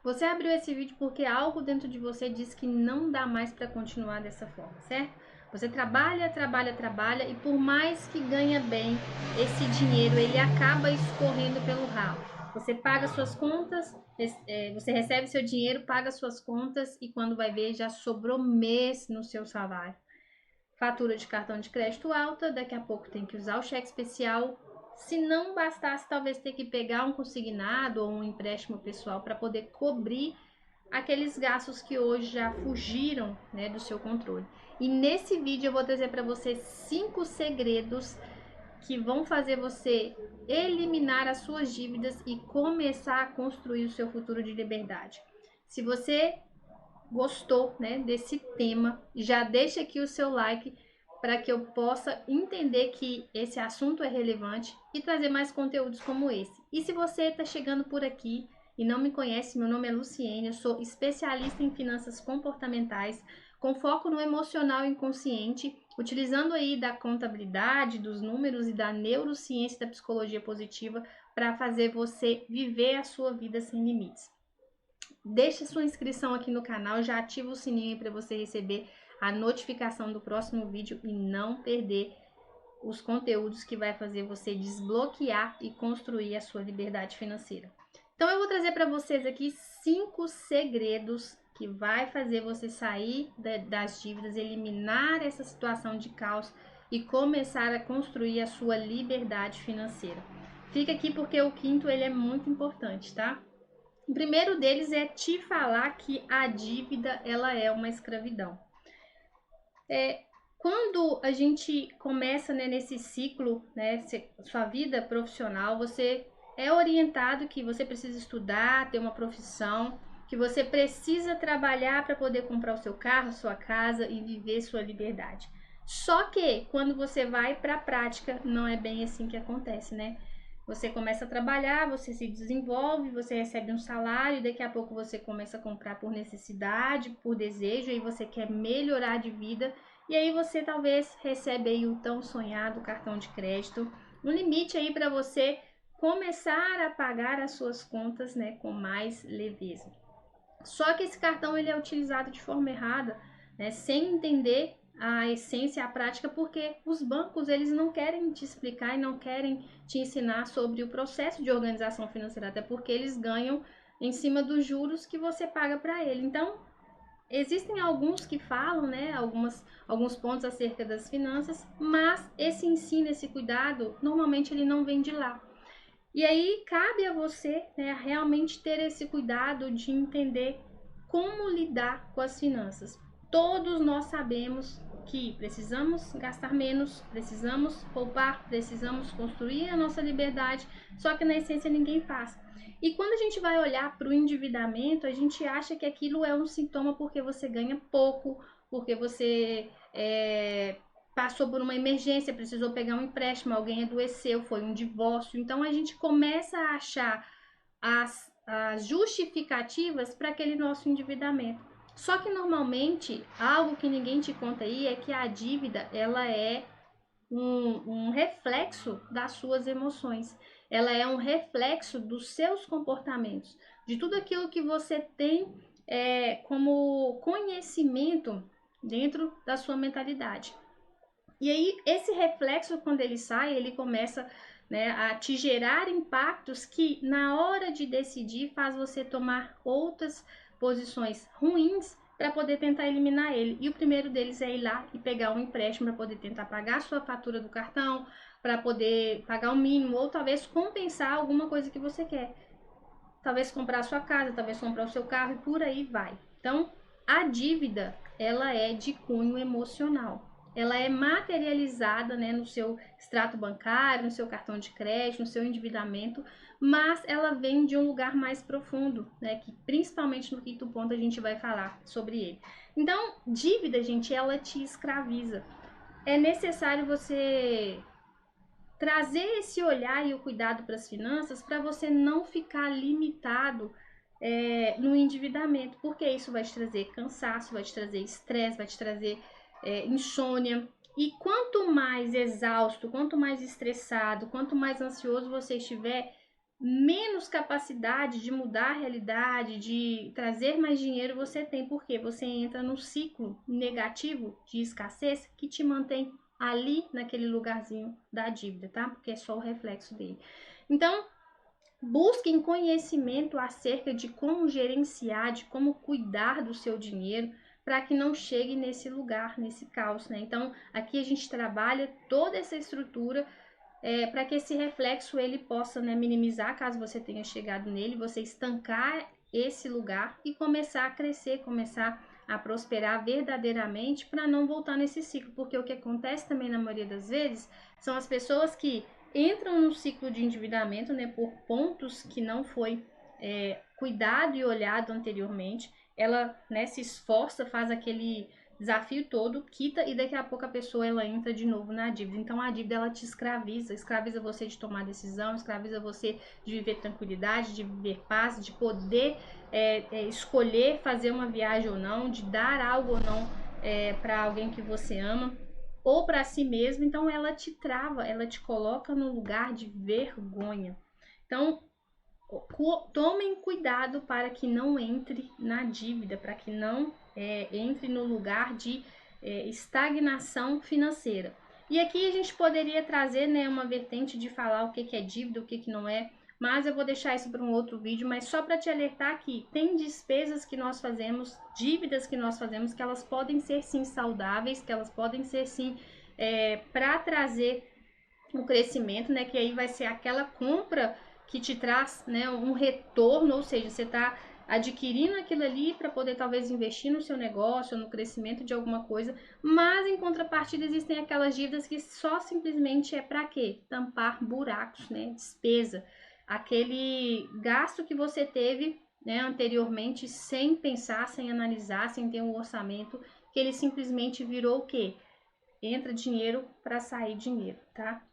Você abriu esse vídeo porque algo dentro de você diz que não dá mais para continuar dessa forma, certo? Você trabalha, trabalha, trabalha e por mais que ganha bem, esse dinheiro ele acaba escorrendo pelo ralo. Você paga suas contas, você recebe seu dinheiro, paga suas contas e quando vai ver já sobrou mês no seu salário. Fatura de cartão de crédito alta, daqui a pouco tem que usar o cheque especial. Se não bastasse, talvez ter que pegar um consignado ou um empréstimo pessoal para poder cobrir aqueles gastos que hoje já fugiram, né, do seu controle. E nesse vídeo eu vou trazer para você 5 segredos que vão fazer você eliminar as suas dívidas e começar a construir o seu futuro de liberdade. Se você gostou, né, desse tema, já deixa aqui o seu like para que eu possa entender que esse assunto é relevante e trazer mais conteúdos como esse. E se você está chegando por aqui e não me conhece, meu nome é Luciene, eu sou especialista em finanças comportamentais, com foco no emocional inconsciente, utilizando aí da contabilidade, dos números e da neurociência da psicologia positiva para fazer você viver a sua vida sem limites. Deixe sua inscrição aqui no canal, já ativa o sininho para você receber a notificação do próximo vídeo e não perder os conteúdos que vai fazer você desbloquear e construir a sua liberdade financeira. Então eu vou trazer para vocês aqui 5 segredos que vai fazer você sair das dívidas, eliminar essa situação de caos e começar a construir a sua liberdade financeira. Fica aqui porque o quinto ele é muito importante, tá? O primeiro deles é te falar que a dívida ela é uma escravidão. Quando a gente começa, né, nesse ciclo, né, sua vida profissional, você é orientado que você precisa estudar, ter uma profissão, que você precisa trabalhar para poder comprar o seu carro, sua casa e viver sua liberdade. Só que quando você vai para a prática, não é bem assim que acontece, né? Você começa a trabalhar, você se desenvolve, você recebe um salário, daqui a pouco você começa a comprar por necessidade, por desejo, e você quer melhorar de vida, e aí você talvez recebe aí o tão sonhado cartão de crédito, um limite aí para você começar a pagar as suas contas, né, com mais leveza. Só que esse cartão ele é utilizado de forma errada, né, sem entender a essência, a prática, porque os bancos eles não querem te explicar e não querem te ensinar sobre o processo de organização financeira, até porque eles ganham em cima dos juros que você paga para ele. Então, existem alguns que falam, né, alguns pontos acerca das finanças, mas esse ensino, esse cuidado, normalmente ele não vem de lá. E aí cabe a você, né, realmente ter esse cuidado de entender como lidar com as finanças. Todos nós sabemos que precisamos gastar menos, precisamos poupar, precisamos construir a nossa liberdade, só que na essência ninguém faz. E quando a gente vai olhar para o endividamento, a gente acha que aquilo é um sintoma porque você ganha pouco, porque você passou por uma emergência, precisou pegar um empréstimo, alguém adoeceu, foi um divórcio. Então a gente começa a achar as justificativas para aquele nosso endividamento. Só que normalmente algo que ninguém te conta aí é que a dívida ela é um reflexo das suas emoções. Ela é um reflexo dos seus comportamentos, de tudo aquilo que você tem como conhecimento dentro da sua mentalidade. E aí, esse reflexo, quando ele sai, ele começa, né, a te gerar impactos que, na hora de decidir, faz você tomar outras posições ruins para poder tentar eliminar ele. E o primeiro deles é ir lá e pegar um empréstimo para poder tentar pagar a sua fatura do cartão, para poder pagar o mínimo, ou talvez compensar alguma coisa que você quer. Talvez comprar a sua casa, talvez comprar o seu carro e por aí vai. Então, a dívida, ela é de cunho emocional. Ela é materializada, né, no seu extrato bancário, no seu cartão de crédito, no seu endividamento, mas ela vem de um lugar mais profundo, né, que principalmente no quinto ponto a gente vai falar sobre ele. Então, dívida, gente, ela te escraviza. É necessário você trazer esse olhar e o cuidado para as finanças para você não ficar limitado no endividamento, porque isso vai te trazer cansaço, vai te trazer estresse, vai te trazer insônia. E quanto mais exausto, quanto mais estressado, quanto mais ansioso você estiver, menos capacidade de mudar a realidade, de trazer mais dinheiro você tem, porque você entra num ciclo negativo de escassez que te mantém ali naquele lugarzinho da dívida, tá? Porque é só o reflexo dele. Então, busquem conhecimento acerca de como gerenciar, de como cuidar do seu dinheiro, para que não chegue nesse lugar, nesse caos, né? Então, aqui a gente trabalha toda essa estrutura para que esse reflexo ele possa, né, minimizar caso você tenha chegado nele, você estancar esse lugar e começar a crescer, começar a prosperar verdadeiramente para não voltar nesse ciclo, porque o que acontece também na maioria das vezes são as pessoas que entram no ciclo de endividamento, né, por pontos que não foi cuidado e olhado anteriormente, ela, né, se esforça, faz aquele desafio todo, quita e daqui a pouco a pessoa ela entra de novo na dívida. Então a dívida ela te escraviza você de tomar decisão, escraviza você de viver tranquilidade, de viver paz, de poder escolher fazer uma viagem ou não, de dar algo ou não para alguém que você ama ou para si mesmo. Então ela te trava, ela te coloca no lugar de vergonha. Então tomem cuidado para que não entre na dívida, para que não entre no lugar de estagnação financeira. E aqui a gente poderia trazer, né, uma vertente de falar o que é dívida, o que não é, mas eu vou deixar isso para um outro vídeo, mas só para te alertar que tem despesas que nós fazemos, dívidas que nós fazemos, que elas podem ser sim saudáveis, que elas podem ser sim para trazer o crescimento, né, que aí vai ser aquela compra que te traz, né, um retorno, ou seja, você está adquirindo aquilo ali para poder talvez investir no seu negócio, no crescimento de alguma coisa, mas em contrapartida existem aquelas dívidas que só simplesmente é para quê? Tampar buracos, né, despesa, aquele gasto que você teve, né, anteriormente sem pensar, sem analisar, sem ter um orçamento, que ele simplesmente virou o quê? Entra dinheiro para sair dinheiro, tá?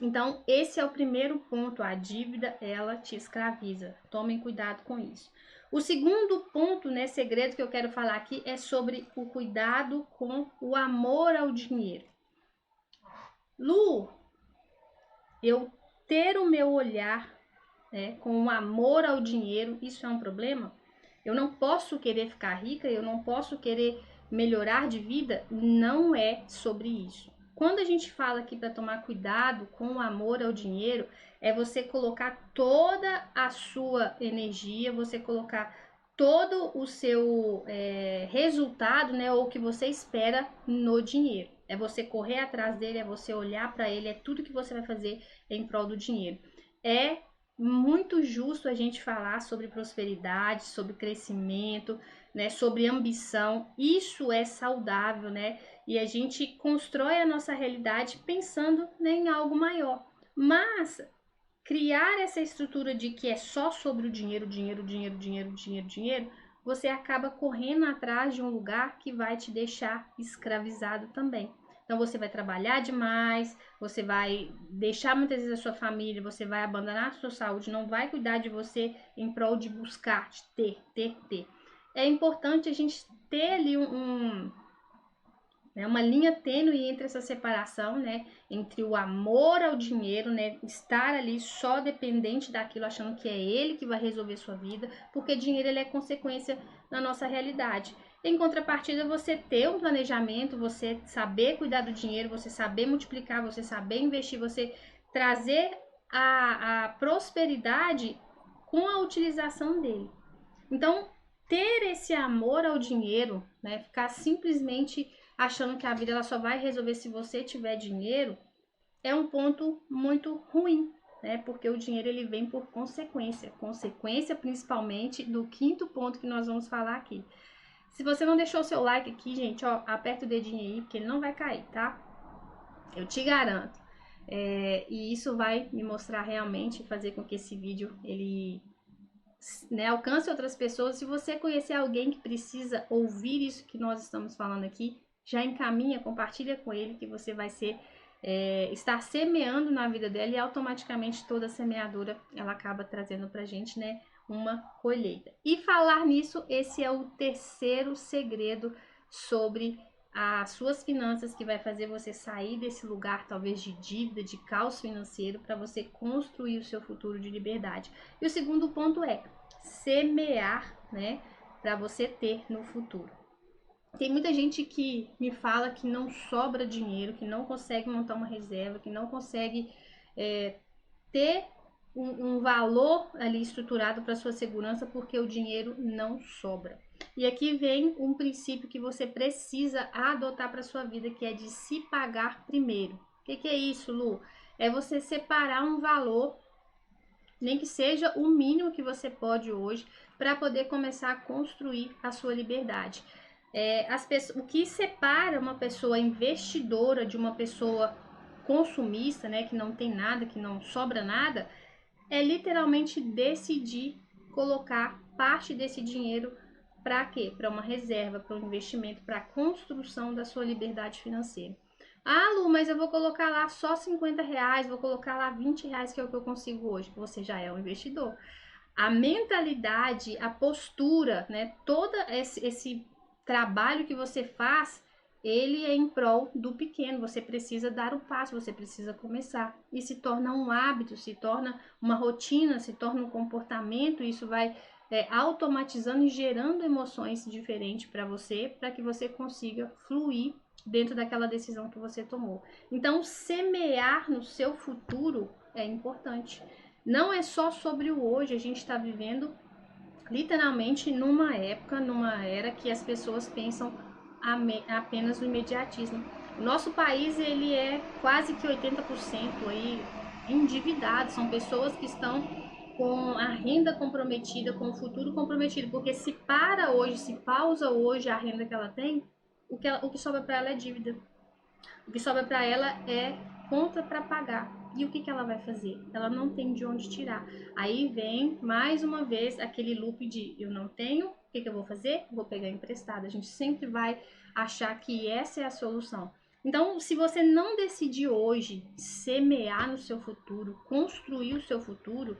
Então, esse é o primeiro ponto, a dívida, ela te escraviza. Tomem cuidado com isso. O segundo ponto, né, segredo que eu quero falar aqui é sobre o cuidado com o amor ao dinheiro. Lu, eu ter o meu olhar, né, com o amor ao dinheiro, isso é um problema? Eu não posso querer ficar rica, eu não posso querer melhorar de vida? Não é sobre isso. Quando a gente fala aqui para tomar cuidado com o amor ao dinheiro, é você colocar toda a sua energia, você colocar todo o seu resultado, né, ou o que você espera no dinheiro. É você correr atrás dele, é você olhar para ele, é tudo que você vai fazer em prol do dinheiro. É muito justo a gente falar sobre prosperidade, sobre crescimento, né, sobre ambição. Isso é saudável, né? E a gente constrói a nossa realidade pensando, né, em algo maior. Mas criar essa estrutura de que é só sobre o dinheiro, dinheiro, dinheiro, dinheiro, dinheiro, dinheiro, você acaba correndo atrás de um lugar que vai te deixar escravizado também. Então você vai trabalhar demais, você vai deixar muitas vezes a sua família, você vai abandonar a sua saúde, não vai cuidar de você em prol de buscar, de ter. É importante a gente ter ali uma linha tênue entre essa separação, né, entre o amor ao dinheiro, né, estar ali só dependente daquilo, achando que é ele que vai resolver sua vida, porque dinheiro ele é consequência da nossa realidade. Em contrapartida, você ter um planejamento, você saber cuidar do dinheiro, você saber multiplicar, você saber investir, você trazer a prosperidade com a utilização dele. Então, ter esse amor ao dinheiro, né, ficar simplesmente achando que a vida ela só vai resolver se você tiver dinheiro, é um ponto muito ruim, né? Porque o dinheiro ele vem por consequência principalmente do quinto ponto que nós vamos falar aqui. Se você não deixou o seu like aqui, gente, ó, aperta o dedinho aí, porque ele não vai cair, tá? Eu te garanto. E isso vai me mostrar realmente, fazer com que esse vídeo ele, né, alcance outras pessoas. Se você conhecer alguém que precisa ouvir isso que nós estamos falando aqui, já encaminha, compartilha com ele, que você vai estar semeando na vida dela e automaticamente toda semeadura ela acaba trazendo pra gente, né, uma colheita. E falar nisso, esse é o terceiro segredo sobre as suas finanças, que vai fazer você sair desse lugar talvez de dívida, de caos financeiro, para você construir o seu futuro de liberdade. E o segundo ponto é semear, né, para você ter no futuro. Tem muita gente que me fala que não sobra dinheiro, que não consegue montar uma reserva, que não consegue ter um valor ali estruturado para sua segurança, porque o dinheiro não sobra. E aqui vem um princípio que você precisa adotar para sua vida, que é de se pagar primeiro. O que é isso, Lu? É você separar um valor, nem que seja o mínimo que você pode hoje, para poder começar a construir a sua liberdade. O que separa uma pessoa investidora de uma pessoa consumista, né, que não tem nada, que não sobra nada, é literalmente decidir colocar parte desse dinheiro para quê? Para uma reserva, para um investimento, para a construção da sua liberdade financeira. Ah, Lu, mas eu vou colocar lá só R$ 50, vou colocar lá R$ 20, que é o que eu consigo hoje. Você já é um investidor. A mentalidade, a postura, né, todo esse trabalho que você faz, ele é em prol do pequeno. Você precisa dar o passo, você precisa começar. E se torna um hábito, se torna uma rotina, se torna um comportamento. Isso vai automatizando e gerando emoções diferentes para você, para que você consiga fluir dentro daquela decisão que você tomou. Então, semear no seu futuro é importante. Não é só sobre o hoje, a gente está vivendo literalmente numa época, numa era que as pessoas pensam apenas no imediatismo. O nosso país, ele é quase que 80% aí endividado, são pessoas que estão com a renda comprometida, com o futuro comprometido, porque se para hoje, se pausa hoje a renda que ela tem, o que sobra para ela é dívida. O que sobra para ela é conta para pagar. E o que ela vai fazer? Ela não tem de onde tirar. Aí vem mais uma vez aquele loop de eu não tenho, o que eu vou fazer? Vou pegar emprestado. A gente sempre vai achar que essa é a solução. Então, se você não decidir hoje semear no seu futuro, construir o seu futuro,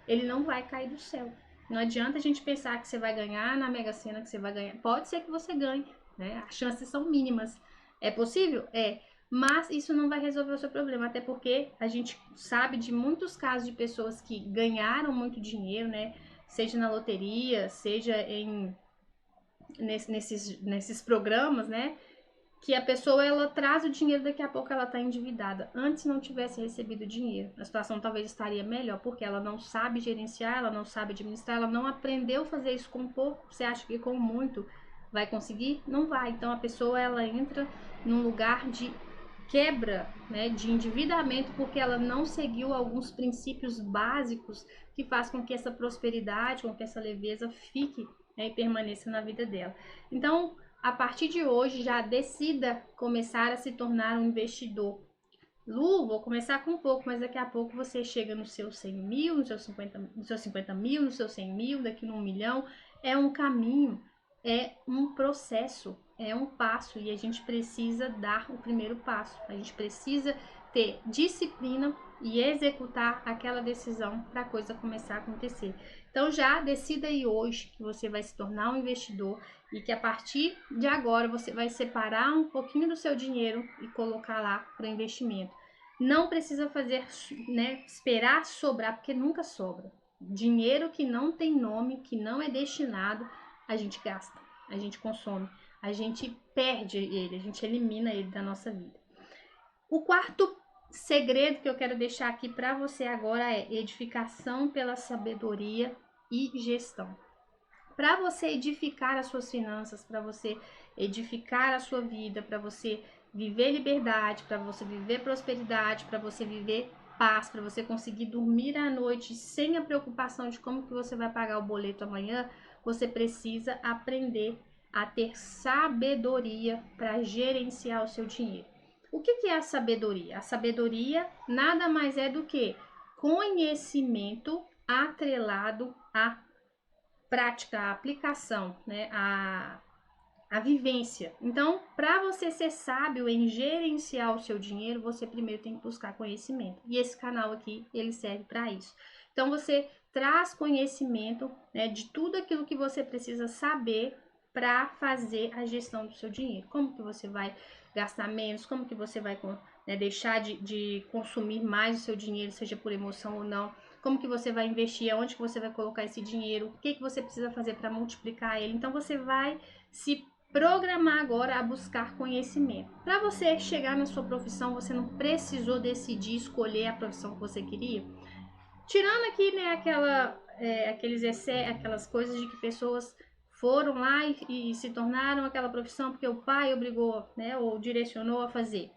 ele não vai cair do céu. Não adianta a gente pensar que você vai ganhar na Mega Sena, que você vai ganhar. Pode ser que você ganhe, né? As chances são mínimas. É possível? É. Mas isso não vai resolver o seu problema, até porque a gente sabe de muitos casos de pessoas que ganharam muito dinheiro, né? Seja na loteria, seja nesses programas, né? Que a pessoa ela traz o dinheiro, daqui a pouco ela está endividada. Antes não tivesse recebido dinheiro, a situação talvez estaria melhor, porque ela não sabe gerenciar, ela não sabe administrar, ela não aprendeu a fazer isso com pouco. Você acha que com muito vai conseguir? Não vai. Então a pessoa ela entra num lugar de quebra, né, de endividamento, porque ela não seguiu alguns princípios básicos que faz com que essa prosperidade, com que essa leveza fique, né, e permaneça na vida dela. Então, a partir de hoje, já decida começar a se tornar um investidor. Lu, vou começar com um pouco, mas daqui a pouco você chega nos seus 100 mil, nos seus 50 mil, nos seus 100 mil, daqui no 1 milhão. É um caminho, é um processo, é um passo e a gente precisa dar o primeiro passo. A gente precisa ter disciplina e executar aquela decisão para a coisa começar a acontecer. Então já decida aí hoje que você vai se tornar um investidor e que a partir de agora você vai separar um pouquinho do seu dinheiro e colocar lá para investimento. Não precisa fazer, né, esperar sobrar, porque nunca sobra. Dinheiro que não tem nome, que não é destinado, a gente gasta, a gente consome, a gente perde ele, a gente elimina ele da nossa vida. O quarto segredo que eu quero deixar aqui para você agora é edificação pela sabedoria e gestão. Para você edificar as suas finanças, para você edificar a sua vida, para você viver liberdade, para você viver prosperidade, para você viver paz, para você conseguir dormir à noite sem a preocupação de como que você vai pagar o boleto amanhã, você precisa aprender a ter sabedoria para gerenciar o seu dinheiro. O que é a sabedoria? A sabedoria nada mais é do que conhecimento atrelado a prática, a aplicação, né, a vivência. Então, para você ser sábio em gerenciar o seu dinheiro, você primeiro tem que buscar conhecimento. E esse canal aqui, ele serve para isso. Então, você traz conhecimento, né, de tudo aquilo que você precisa saber para fazer a gestão do seu dinheiro. Como que você vai gastar menos, como que você vai, né, deixar de consumir mais o seu dinheiro, seja por emoção ou não, como que você vai investir, aonde que você vai colocar esse dinheiro, o que que você precisa fazer para multiplicar ele. Então você vai se programar agora a buscar conhecimento. Para você chegar na sua profissão, você não precisou decidir escolher a profissão que você queria. Tirando aqui, né, aquelas coisas de que pessoas foram lá e se tornaram aquela profissão porque o pai obrigou, né, ou direcionou a fazer.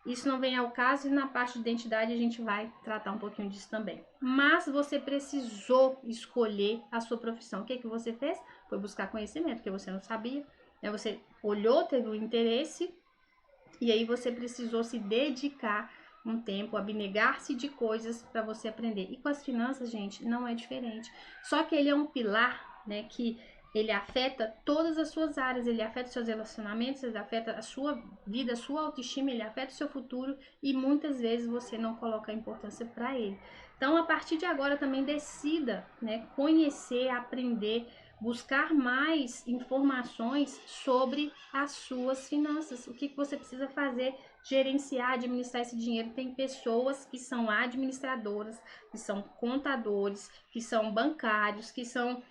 Isso não vem ao caso, e na parte de identidade a gente vai tratar um pouquinho disso também. Mas você precisou escolher a sua profissão. O que que você fez? Foi buscar conhecimento, porque você não sabia, né? Você olhou, teve um interesse, e aí você precisou se dedicar um tempo, abnegar-se de coisas para você aprender. E com as finanças, gente, não é diferente. Só que ele é um pilar, né, que ele afeta todas as suas áreas, ele afeta os seus relacionamentos, ele afeta a sua vida, a sua autoestima, ele afeta o seu futuro, e muitas vezes você não coloca a importância para ele. Então, a partir de agora também decida, né, conhecer, aprender, buscar mais informações sobre as suas finanças, o que você precisa fazer, gerenciar, administrar esse dinheiro. Tem pessoas que são administradoras, que são contadores, que são bancários, que são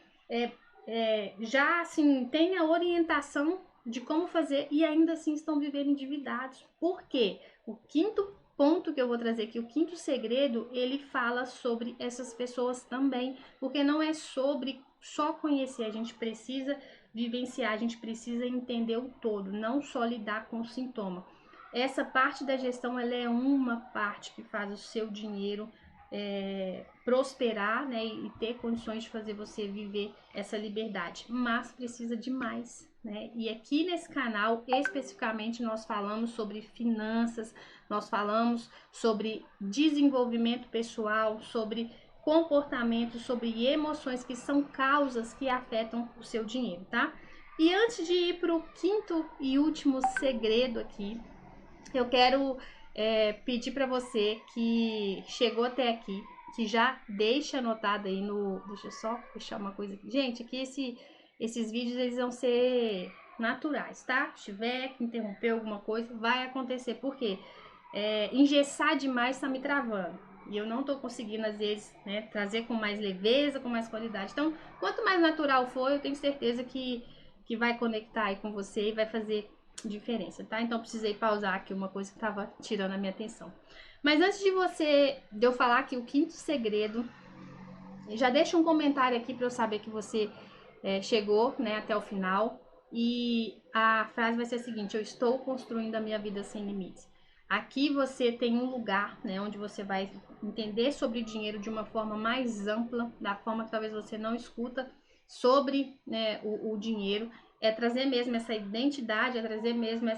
já assim, tem a orientação de como fazer e ainda assim estão vivendo endividados. Por quê? O quinto ponto que eu vou trazer aqui, o quinto segredo, ele fala sobre essas pessoas também, porque não é sobre só conhecer, a gente precisa vivenciar, a gente precisa entender o todo, não só lidar com o sintoma. Essa parte da gestão, ela é uma parte que faz o seu dinheiro prosperar, né, e ter condições de fazer você viver essa liberdade, mas precisa de mais, né? E aqui nesse canal especificamente nós falamos sobre finanças, nós falamos sobre desenvolvimento pessoal, sobre comportamento, sobre emoções, que são causas que afetam o seu dinheiro, tá? E antes de ir para o quinto e último segredo aqui, eu quero pedir para você que chegou até aqui, que já deixa anotado aí no... Deixa eu só fechar uma coisa aqui. Gente, aqui esses vídeos eles vão ser naturais, tá? Se tiver que interromper alguma coisa, vai acontecer. Por quê? Engessar demais tá me travando. E eu não tô conseguindo, às vezes, né, trazer com mais leveza, com mais qualidade. Então, quanto mais natural for, eu tenho certeza que vai conectar aí com você e vai fazer diferença, tá? Então, precisei pausar aqui uma coisa que tava tirando a minha atenção. Mas antes de eu falar aqui o quinto segredo, já deixa um comentário aqui para eu saber que você chegou, né, até o final. E a frase vai ser a seguinte: eu estou construindo a minha vida sem limites. Aqui você tem um lugar, né, onde você vai entender sobre dinheiro de uma forma mais ampla, da forma que talvez você não escuta sobre, né, o dinheiro. É trazer mesmo essa identidade, é trazer mesmo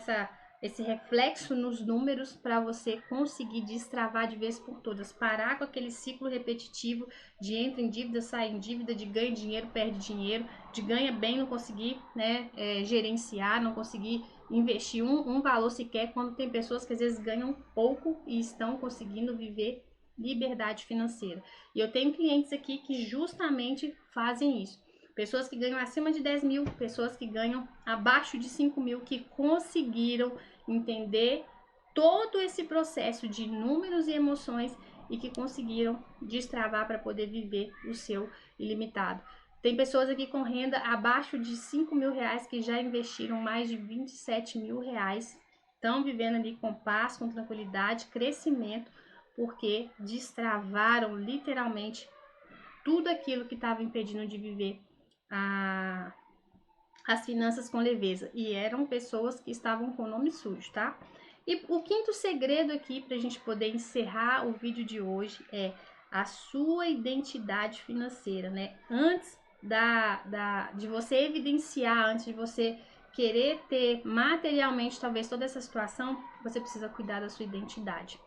esse reflexo nos números para você conseguir destravar de vez por todas, parar com aquele ciclo repetitivo de entra em dívida, sai em dívida, de ganha dinheiro, perde dinheiro, de ganha bem, não conseguir, né, gerenciar, não conseguir investir um valor sequer, quando tem pessoas que às vezes ganham pouco e estão conseguindo viver liberdade financeira. E eu tenho clientes aqui que justamente fazem isso. Pessoas que ganham acima de 10 mil, pessoas que ganham abaixo de 5 mil, que conseguiram entender todo esse processo de números e emoções e que conseguiram destravar para poder viver o seu ilimitado. Tem pessoas aqui com renda abaixo de 5 mil reais que já investiram mais de 27 mil reais, estão vivendo ali com paz, com tranquilidade, crescimento, porque destravaram literalmente tudo aquilo que estava impedindo de viver as finanças com leveza, e eram pessoas que estavam com o nome sujo, tá? E o quinto segredo aqui para a gente poder encerrar o vídeo de hoje é a sua identidade financeira, né? Antes de você evidenciar, antes de você querer ter materialmente talvez toda essa situação, você precisa cuidar da sua identidade.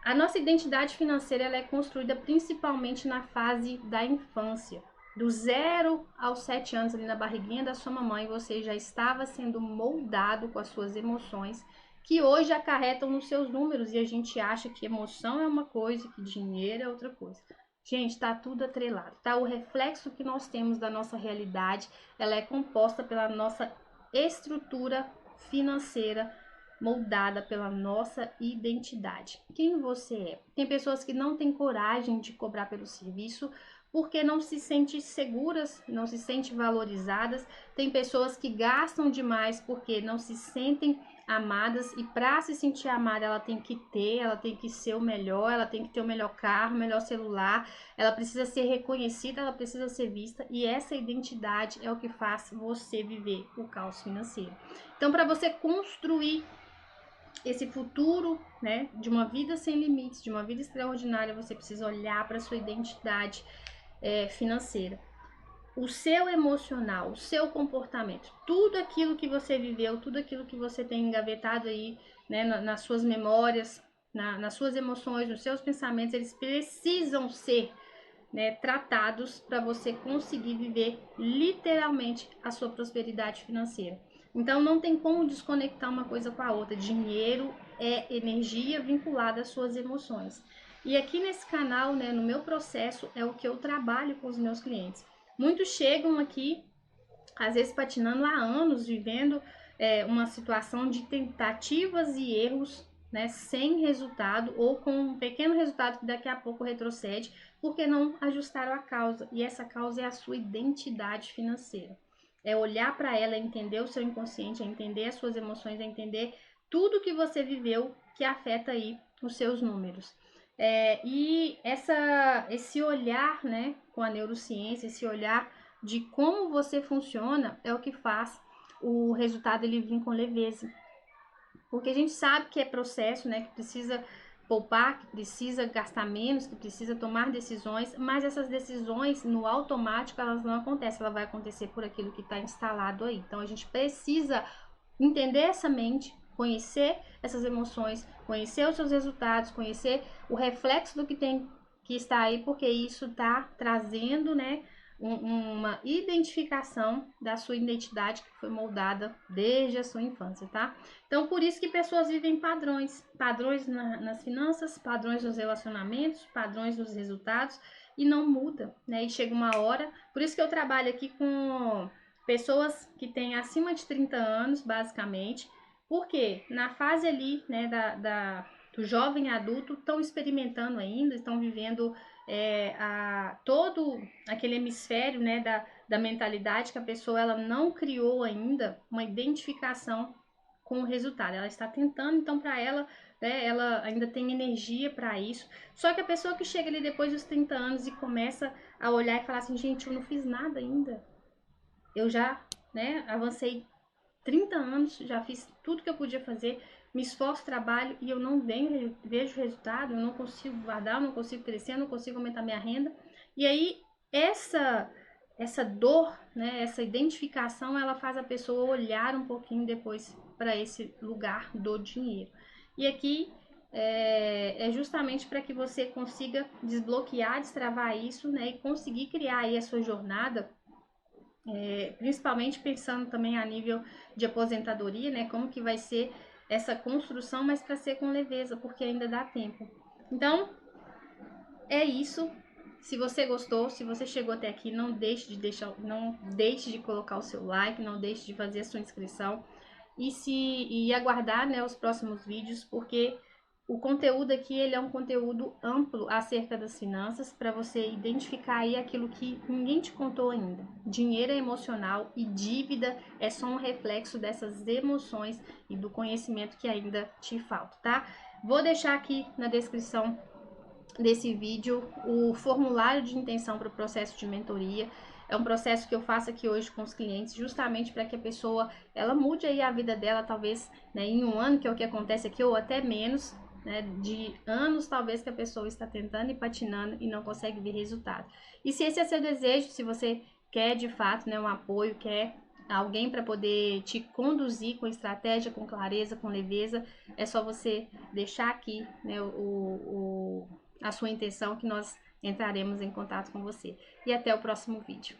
A nossa identidade financeira ela é construída principalmente na fase da infância. Do 0 aos 7 anos, ali na barriguinha da sua mamãe, você já estava sendo moldado com as suas emoções, que hoje acarretam nos seus números, e a gente acha que emoção é uma coisa, que dinheiro é outra coisa. Gente, tá tudo atrelado, tá? O reflexo que nós temos da nossa realidade, ela é composta pela nossa estrutura financeira, moldada pela nossa identidade. Quem você é? Tem pessoas que não têm coragem de cobrar pelo serviço porque não se sentem seguras, não se sentem valorizadas. Tem pessoas que gastam demais porque não se sentem amadas, e para se sentir amada ela tem que ser o melhor, ela tem que ter o melhor carro, o melhor celular, ela precisa ser reconhecida, ela precisa ser vista, e essa identidade é o que faz você viver o caos financeiro. Então, para você construir esse futuro, né, de uma vida sem limites, de uma vida extraordinária, você precisa olhar para sua identidade financeira, o seu emocional, o seu comportamento, tudo aquilo que você viveu, tudo aquilo que você tem engavetado aí, né, nas suas memórias, nas suas emoções, nos seus pensamentos, eles precisam ser, né, tratados para você conseguir viver literalmente a sua prosperidade financeira. Então não tem como desconectar uma coisa com a outra. Dinheiro é energia vinculada às suas emoções. E aqui nesse canal, né, no meu processo, é o que eu trabalho com os meus clientes. Muitos chegam aqui, às vezes patinando há anos, vivendo uma situação de tentativas e erros, né, sem resultado, ou com um pequeno resultado que daqui a pouco retrocede, porque não ajustaram a causa. E essa causa é a sua identidade financeira. É olhar para ela, entender o seu inconsciente, é entender as suas emoções, é entender tudo que você viveu que afeta aí os seus números. E esse olhar, né, com a neurociência, esse olhar de como você funciona é o que faz o resultado ele vir com leveza. Porque a gente sabe que é processo, né, que precisa poupar, que precisa gastar menos, que precisa tomar decisões, mas essas decisões no automático elas não acontecem, ela vai acontecer por aquilo que está instalado aí. Então a gente precisa entender essa mente, conhecer essas emoções, conhecer os seus resultados, conhecer o reflexo do que tem que está aí, porque isso está trazendo, né, uma identificação da sua identidade que foi moldada desde a sua infância, tá? Então, por isso que pessoas vivem padrões, padrões nas finanças, padrões nos relacionamentos, padrões nos resultados, e não muda, né? E chega uma hora, por isso que eu trabalho aqui com pessoas que têm acima de 30 anos, basicamente, porque na fase ali, né, do jovem adulto, estão experimentando ainda, estão vivendo todo aquele hemisfério, né, da mentalidade que a pessoa ela não criou ainda uma identificação com o resultado. Ela está tentando, então para ela, né, ela ainda tem energia para isso. Só que a pessoa que chega ali depois dos 30 anos e começa a olhar e falar assim, gente, eu não fiz nada ainda. Eu já, né, avancei 30 anos, já fiz tudo que eu podia fazer, me esforço, trabalho e eu não vejo resultado, eu não consigo guardar, eu não consigo crescer, eu não consigo aumentar minha renda. E aí, essa dor, né, essa identificação, ela faz a pessoa olhar um pouquinho depois para esse lugar do dinheiro. E aqui é justamente para que você consiga desbloquear, destravar isso, né, e conseguir criar aí a sua jornada, principalmente pensando também a nível de aposentadoria, né, como que vai ser essa construção, mas para ser com leveza, porque ainda dá tempo. Então, é isso. Se você gostou, se você chegou até aqui, não deixe de colocar o seu like, não deixe de fazer a sua inscrição e aguardar, né, os próximos vídeos, porque o conteúdo aqui ele é um conteúdo amplo acerca das finanças, para você identificar aí aquilo que ninguém te contou ainda. Dinheiro é emocional e dívida é só um reflexo dessas emoções e do conhecimento que ainda te falta, tá? Vou deixar aqui na descrição desse vídeo o formulário de intenção para o processo de mentoria. É um processo que eu faço aqui hoje com os clientes, justamente para que a pessoa ela mude aí a vida dela, talvez, né, em um ano, que é o que acontece aqui, ou até menos, né, de anos talvez que a pessoa está tentando e patinando e não consegue ver resultado. E se esse é seu desejo, se você quer de fato, né, um apoio, quer alguém para poder te conduzir com estratégia, com clareza, com leveza, é só você deixar aqui, né, a sua intenção, que nós entraremos em contato com você. E até o próximo vídeo.